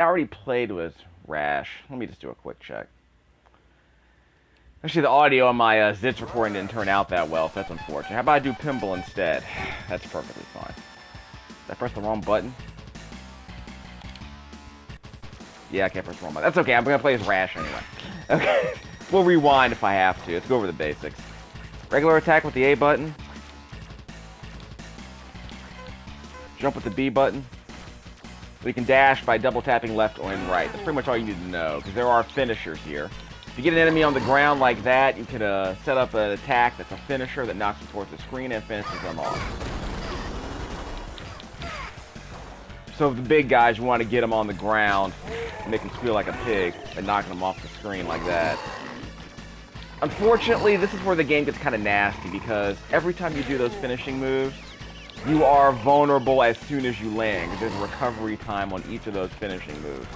I already played with Rash. Let me just do a quick check. Actually, the audio on my Zitz recording didn't turn out that well, so that's unfortunate. How about I do Pimble instead? That's perfectly fine. Did I press the wrong button? Yeah, I can't press the wrong button. That's okay, I'm going to play as Rash anyway. Okay, we'll rewind if I have to. Let's go over the basics. Regular attack with the A button. Jump with the B button. We can dash by double tapping left or and right. That's pretty much all you need to know, because there are finishers here. If you get an enemy on the ground like that, you can set up an attack that's a finisher that knocks them towards the screen and finishes them off. So the big guys, you want to get them on the ground and make them squeal like a pig by knocking them off the screen like that. Unfortunately, this is where the game gets kind of nasty, because every time you do those finishing moves, you are vulnerable as soon as you land, because there's a recovery time on each of those finishing moves.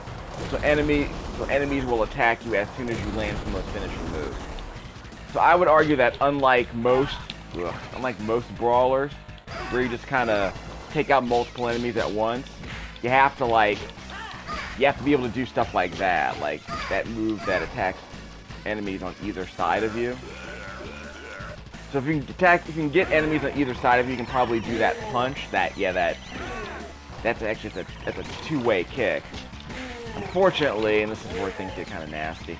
So enemies will attack you as soon as you land from those finishing moves. So I would argue that unlike most brawlers, where you just kind of take out multiple enemies at once, you have to be able to do stuff like that move that attacks enemies on either side of you. So if you can get enemies on either side of you, you can probably do that punch. That's a two-way kick. Unfortunately, and this is where things get kind of nasty,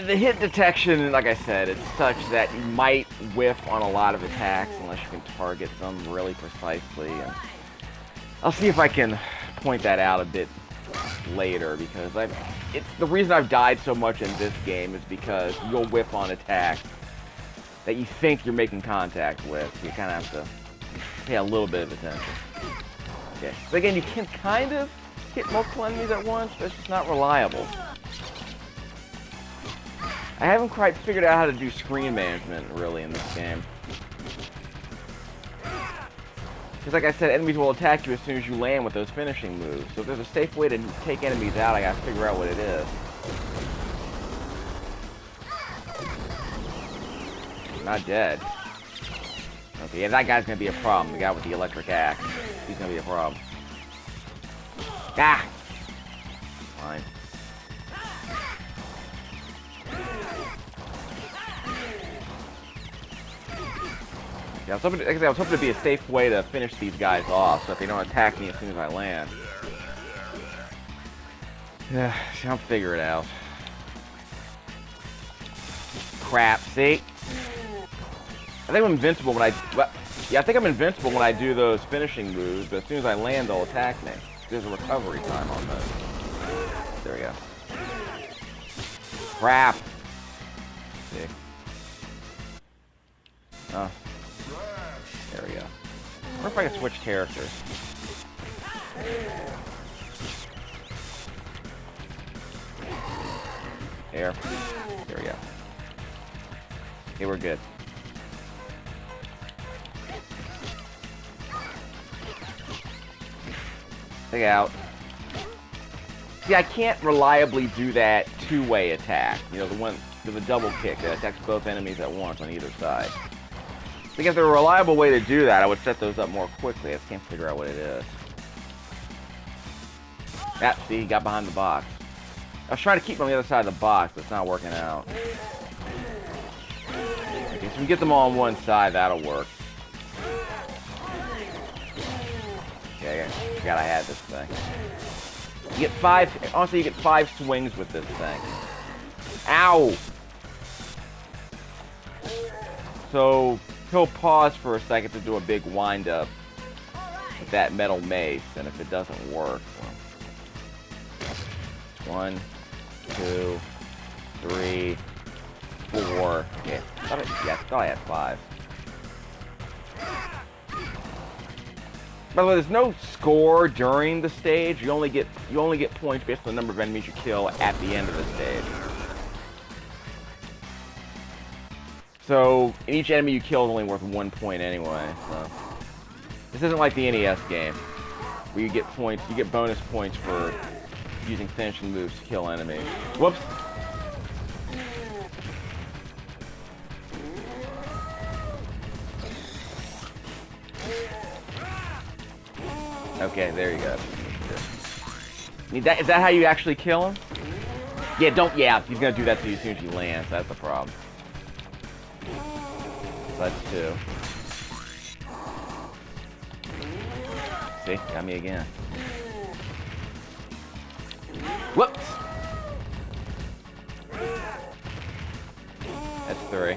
the hit detection, like I said, it's such that you might whiff on a lot of attacks unless you can target them really precisely. And I'll see if I can point that out a bit later, because it's the reason I've died so much in this game is because you'll whiff on attacks that you think you're making contact with. So you kind of have to pay a little bit of attention. Okay. So again, you can kind of hit multiple enemies at once, but it's just not reliable. I haven't quite figured out how to do screen management, really, in this game. Because like I said, enemies will attack you as soon as you land with those finishing moves. So if there's a safe way to take enemies out, I gotta figure out what it is. Not dead. Okay, yeah, that guy's gonna be a problem. The guy with the electric axe. He's gonna be a problem. Ah! Fine. Yeah, I was hoping to be a safe way to finish these guys off, so if they don't attack me as soon as I land. Yeah, I'll figure it out. Crap, see? I think I'm invincible when I'm invincible when I do those finishing moves, but as soon as I land, they'll attack me. There's a recovery time on those. There we go. Crap! See? Oh. There we go. I wonder if I can switch characters. There. There we go. Okay, we're good. Take out. See, I can't reliably do that two-way attack. You know, the one with a double kick that attacks both enemies at once on either side. I think if there were a reliable way to do that, I would set those up more quickly. I just can't figure out what it is. Ah, see, he got behind the box. I was trying to keep him on the other side of the box, but it's not working out. Okay, so we get them all on one side, that'll work. Okay, I forgot I had this thing. You get 5 swings with this thing. Ow! So, he'll pause for a second to do a big wind-up with that metal mace, and if it doesn't work, well, 1, 2, 3, 4. Yeah, I thought I had 5. By the way, there's no score during the stage. You only get points based on the number of enemies you kill at the end of the stage. So each enemy you kill is only worth 1 point anyway. So this isn't like the NES game where you get points. You get bonus points for using finishing moves to kill enemies. Whoops. Okay, there you go. Is that how you actually kill him? Yeah, don't. Yeah, he's gonna do that to you as soon as you land. So that's the problem. So that's 2. See, got me again. Whoops. That's 3.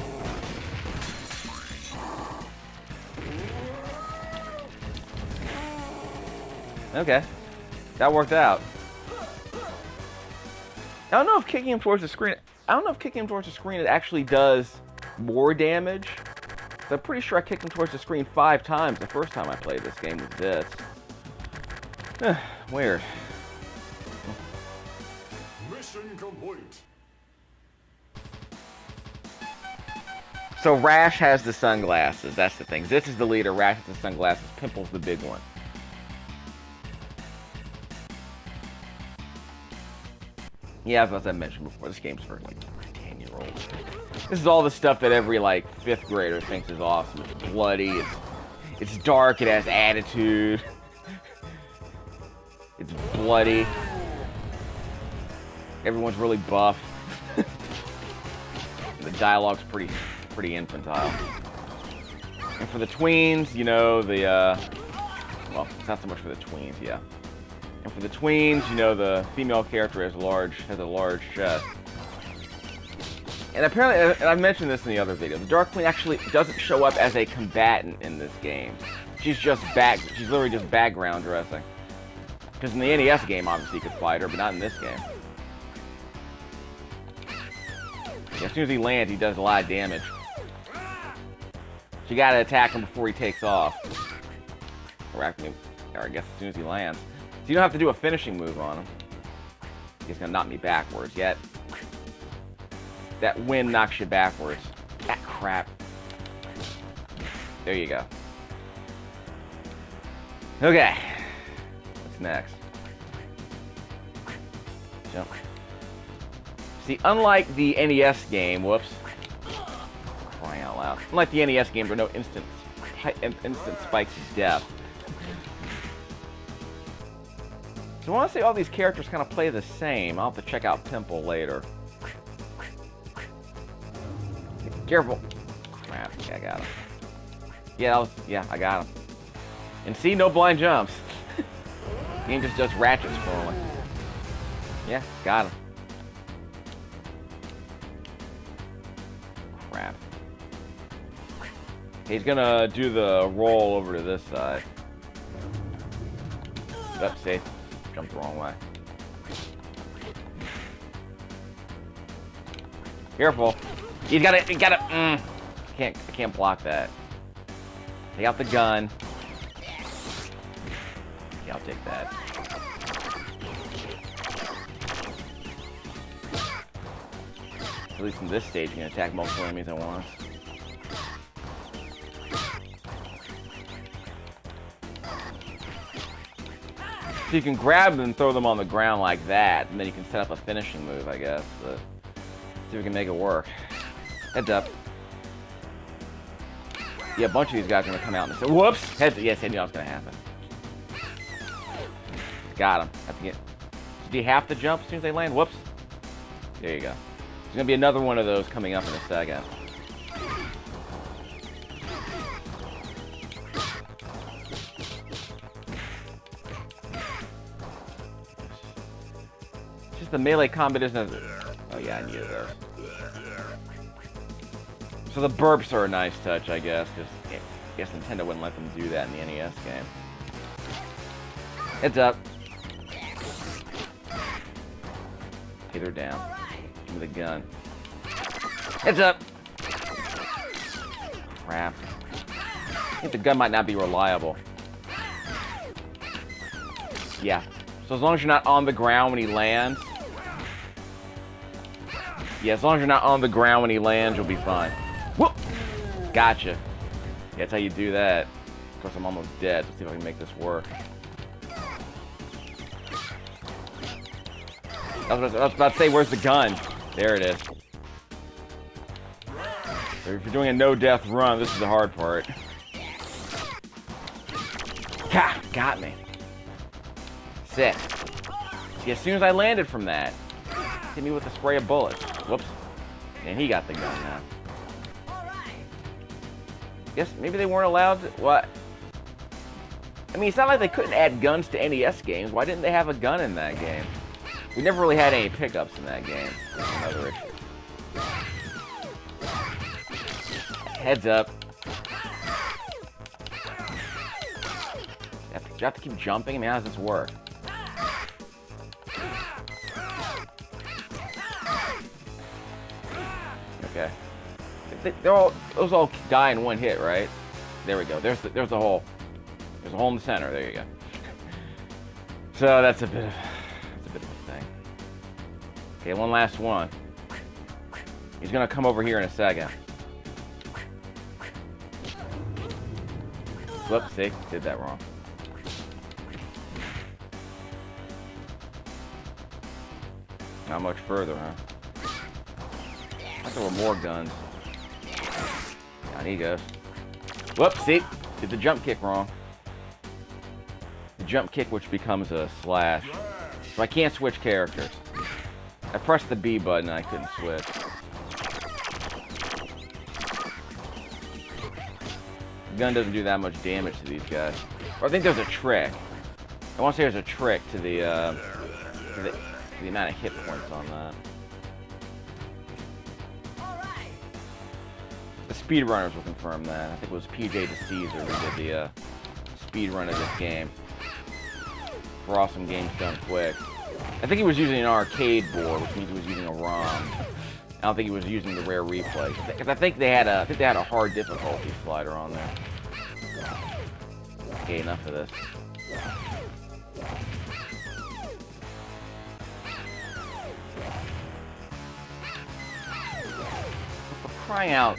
Okay, that worked out. I don't know if kicking him towards the screen. It actually does more damage. So I'm pretty sure I kicked him towards the screen 5 times the first time I played this game with this. Weird. Mission complete. So Rash has the sunglasses. That's the thing. This is the leader. Rash has the sunglasses. Pimple's the big one. Yeah, as I mentioned before, this game's for like 10-year-olds. This is all the stuff that every like 5th grader thinks is awesome. It's bloody. It's dark. It has attitude. It's bloody. Everyone's really buff. The dialogue's pretty infantile. And for the tweens, you know, well, it's not so much for the tweens, yeah. And for the tweens, you know, the female character has a large chest. And apparently, and I mentioned this in the other video, the Dark Queen actually doesn't show up as a combatant in this game. She's literally just background dressing. Because in the NES game, obviously, you could fight her, but not in this game. Yeah, as soon as he lands, he does a lot of damage. So you gotta attack him before he takes off. Or I guess as soon as he lands. So you don't have to do a finishing move on him. He's gonna knock me backwards. Yet that wind knocks you backwards. Ah, crap. There you go. Okay. What's next? Jump. See, unlike the NES game, whoops. Crying out loud. Unlike the NES game, there are no instant spikes of death. So I want to say all these characters kind of play the same. I'll have to check out Pimple later. Careful. Crap. Yeah, I got him. Yeah, I got him. And see, no blind jumps. Game just does ratchet scrolling. Yeah, got him. Crap. He's gonna do the roll over to this side. Up, see? Jumped the wrong way. Careful. You gotta, I can't block that. Take out the gun. Yeah, I'll take that. At least in this stage, you can attack multiple enemies at once. So you can grab them and throw them on the ground like that, and then you can set up a finishing move, I guess. But see if we can make it work. Heads up. Yeah, a bunch of these guys are gonna come out and say, "Whoops!" Heads. Yes, I knew that was gonna happen. Got him. Have to get. Do you have to jump as soon as they land? Whoops. There you go. There's gonna be another one of those coming up in a second. Just the melee combat isn't. Oh yeah, I knew it there. So the burps are a nice touch, I guess, because I guess Nintendo wouldn't let them do that in the NES game. Heads up. Okay, they're down. Give me the gun. Heads up. Crap. I think the gun might not be reliable. Yeah. So as long as you're not on the ground when he lands. Yeah, as long as you're not on the ground when he lands, you'll be fine. Whoop! Gotcha. Yeah, that's how you do that. Of course, I'm almost dead. Let's see if I can make this work. I was about to say, where's the gun? There it is. So if you're doing a no-death run, this is the hard part. Ha! Got me. Sit. See, as soon as I landed from that, hit me with a spray of bullets. Whoops. And he got the gun now. Guess maybe they weren't allowed to... What? I mean, it's not like they couldn't add guns to NES games. Why didn't they have a gun in that game? We never really had any pickups in that game. That's another issue. Heads up. Do you have to keep jumping? I mean, how does this work? Okay. Those all die in one hit, right? There we go. There's the hole. There's a hole in the center. There you go. So that's a bit of a thing. Okay, one last one. He's gonna come over here in a second. Whoops, see, did that wrong. Not much further, huh? I thought there were more guns. Down he goes. Whoops, see, did the jump kick wrong. The jump kick, which becomes a slash. So I can't switch characters. I pressed the B button and I couldn't switch. The gun doesn't do that much damage to these guys. Or I think there's a trick. I want to say there's a trick to the amount of hit points on that. The speedrunners will confirm that. I think it was PJ the Caesar who did the speedrun of this game. For awesome games done quick. I think he was using an arcade board, which means he was using a ROM. I don't think he was using the rare replay. Because I think they had a hard difficulty slider on there. Okay, enough of this. For crying out.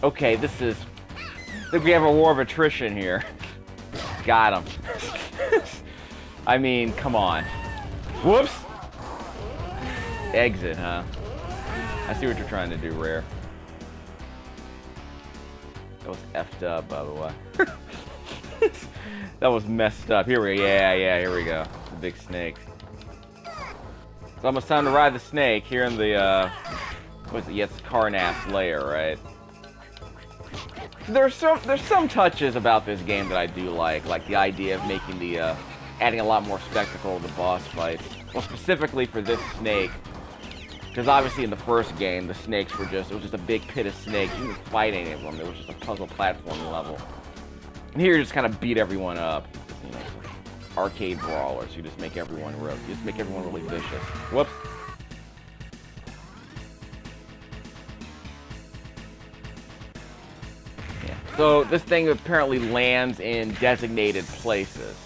Okay, this is... I think we have a war of attrition here. Got him. I mean, come on. Whoops! Exit, huh? I see what you're trying to do, Rare. That was effed up, by the way. That was messed up. Here we go. Yeah, here we go. The big snake. It's almost time to ride the snake here in the, what's it? Yes, Karnath's lair, right? There's some touches about this game that I do like the idea of making the, adding a lot more spectacle to the boss fights. Well, specifically for this snake, because obviously in the first game, the snakes were it was just a big pit of snakes. You didn't fight any of them. It was just a puzzle platforming level. And here you just kind of beat everyone up. You know, arcade brawlers. You just make everyone really vicious. Whoops. So this thing apparently lands in designated places.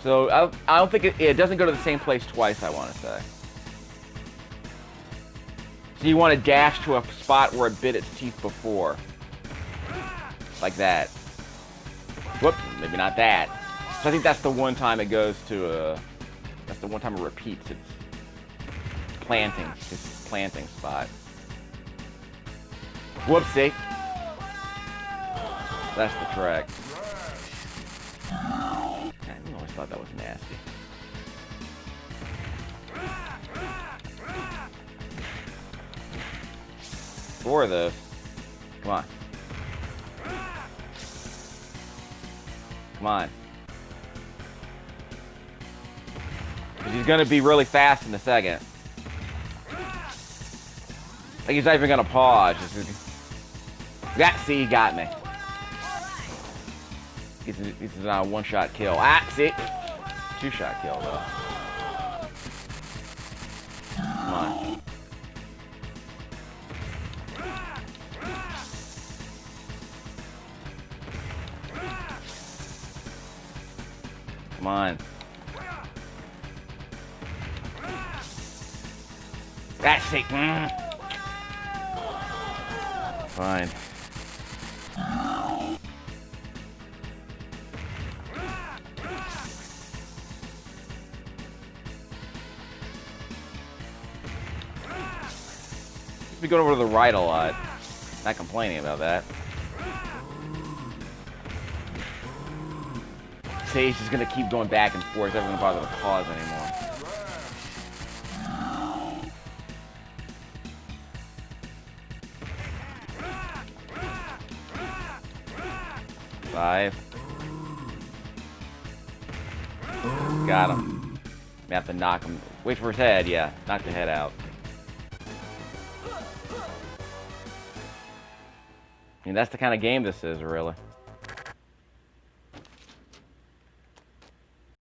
So I don't think it doesn't go to the same place twice, I want to say. So you want to dash to a spot where it bit its teeth before. Like that. Whoop, maybe not that. So I think that's the one time it goes to that's the one time it repeats its planting spot. Whoopsie. That's the track. I always thought that was nasty. Four of those. Come on. Come on. Because he's going to be really fast in a second. Like he's not even going to pause. Yeah, see, he got me. This is not a one-shot kill. Ah, see? Two-shot kill, though. Come on. Come on. That's it. Fine. Be going over to the right a lot. Not complaining about that. Sage is gonna keep going back and forth. Never gonna bother to pause anymore. Five. Got him. We have to knock him. Wait for his head. Yeah, knock the head out. I mean, that's the kind of game this is, really.